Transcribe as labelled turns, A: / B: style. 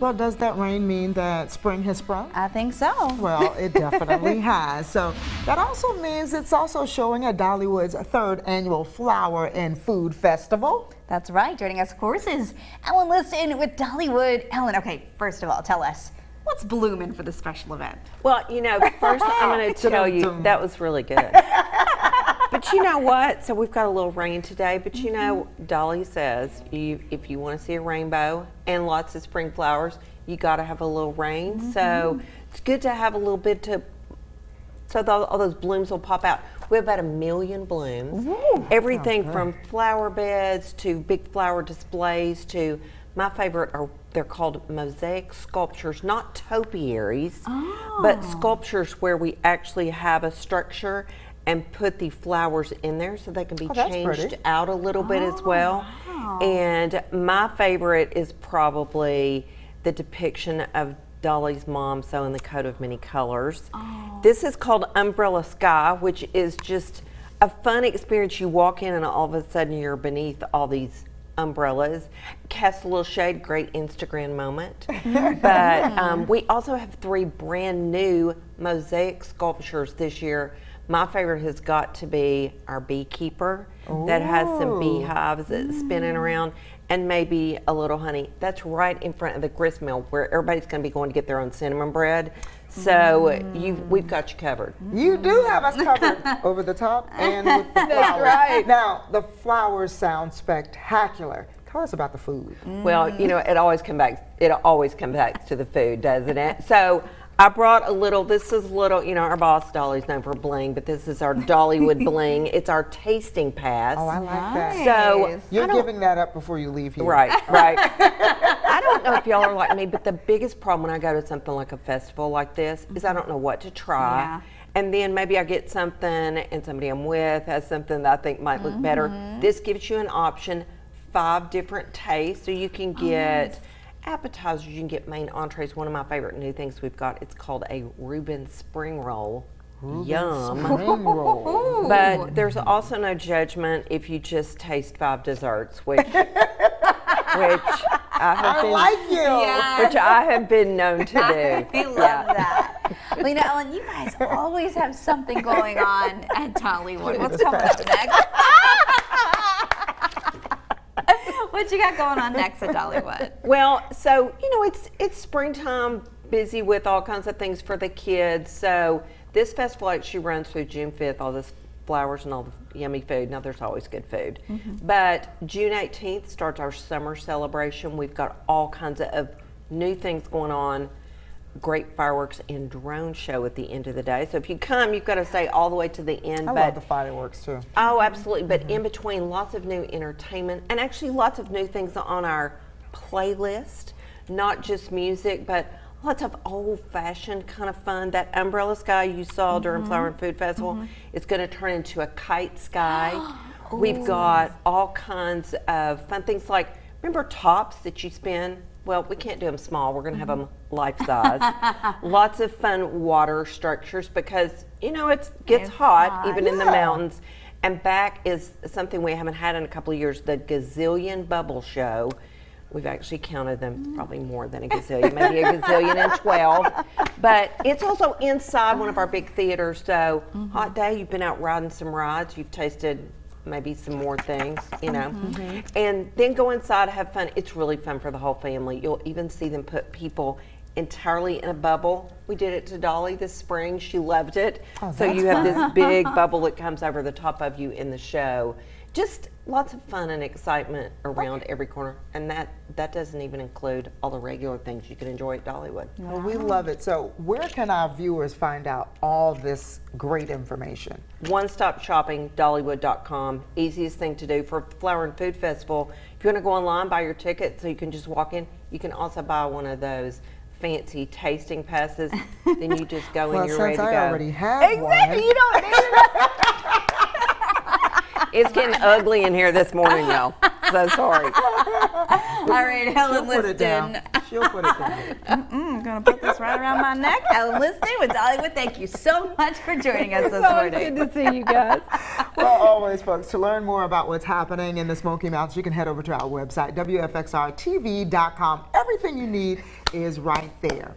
A: Well, does that rain mean that spring has sprung?
B: I think so.
A: Well, it definitely has. So that also means it's also showing at Dollywood's 3rd annual Flower and Food Festival.
B: That's right. Joining us, of course, is Ellen Liston with Dollywood. Ellen, okay, first of all, tell us, what's blooming for the special event?
C: Well, you know, first I'm going to tell you that was really good. But you know what? So we've got a little rain today, but you know, Dolly says if you want to see a rainbow and lots of spring flowers, you got to have a little rain. So it's good to have a little bit so all those blooms will pop out. We have about 1 million blooms.
A: Ooh,
C: everything from flower beds to big flower displays to my favorite they're called mosaic sculptures, not topiaries, but sculptures where we actually have a structure and put the flowers in there so they can be changed out a little bit as well.
B: Wow.
C: And my favorite is probably the depiction of Dolly's mom sewing the coat of many colors. This is called Umbrella Sky, which is just a fun experience. You walk in and all of a sudden you're beneath all these umbrellas. Cast a little shade, great Instagram moment. But we also have 3 brand new mosaic sculptures this year. My favorite has got to be our beekeeper that has some beehives that's spinning around and maybe a little honey. That's right in front of the grist mill where everybody's going to be going to get their own cinnamon bread. So we've got you covered.
A: You do have us covered over the top and with the flowers.
C: That's right.
A: Now, the flowers sound spectacular. Tell us about the food.
C: Well, you know, it always comes back to the food, doesn't it? So I brought a little, this is little, you know, our boss Dolly's known for bling, but this is our Dollywood bling. It's our tasting pass.
A: Oh, I like that.
C: So
A: you're giving that up before you leave here.
C: Right, right. I don't know if y'all are like me, but the biggest problem when I go to something like a festival like this is I don't know what to try.
B: Yeah.
C: And then maybe I get something and somebody I'm with has something that I think might look better. This gives you an option, 5 different tastes, so you can get appetizers, you can get main entrees. One of my favorite new things we've got, it's called a Reuben spring roll. Yum.
A: Spring roll.
C: But there's also no judgment if you just taste 5 desserts, which I have been known to do.
B: I love that. Well, you know, Ellen, you guys always have something going on at Dollywood. What's coming up next? What you got going on next at Dollywood?
C: Well, so, you know, it's springtime, busy with all kinds of things for the kids. So this festival actually runs through June 5th, all this flowers and all the yummy food. Now, there's always good food. But June 18th starts our summer celebration. We've got all kinds of new things going on. Great fireworks and drone show at the end of the day. So if you come, you've got to stay all the way to the end.
A: I love the fireworks too.
C: Oh, absolutely. But in between, lots of new entertainment and actually lots of new things on our playlist. Not just music, but lots of old-fashioned kind of fun. That umbrella sky you saw during Flower and Food Festival is going to turn into a kite sky. We've got all kinds of fun things like, remember tops that you spin? Well, we can't do them small. We're going to have them life size. Lots of fun water structures because, you know, it gets hot even in the mountains. And back is something we haven't had in a couple of years, the Gazillion Bubble Show. We've actually counted them, probably more than a gazillion, maybe a gazillion and 12. But it's also inside one of our big theaters. So hot day, you've been out riding some rides, you've tasted maybe some more things, you know. And then go inside, have fun. It's really fun for the whole family. You'll even see them put people entirely in a bubble. We did it to Dolly this spring. She loved it. So you have this big bubble that comes over the top of you in the show. Just lots of fun and excitement around every corner, and that doesn't even include all the regular things you can enjoy at Dollywood.
A: Well, we love it. So where can our viewers find out all this great information?
C: One-stop shopping, Dollywood.com. Easiest thing to do for Flower and Food Festival. If you want to go online, buy your ticket so you can just walk in. You can also buy one of those fancy tasting passes. Then you just go and you're ready to go.
A: Well, since I already have one.
C: You don't need it. It's getting ugly in here this morning, y'all. So sorry.
B: All right, Ellen Liston.
A: She'll put it down.
B: I'm going to put this right around my neck. Ellen Liston with Dollywood. Thank you so much for joining us this morning.
C: Good to see you guys.
A: Well, always, folks, to learn more about what's happening in the Smoky Mountains, you can head over to our website, WFXRTV.com. Everything you need is right there.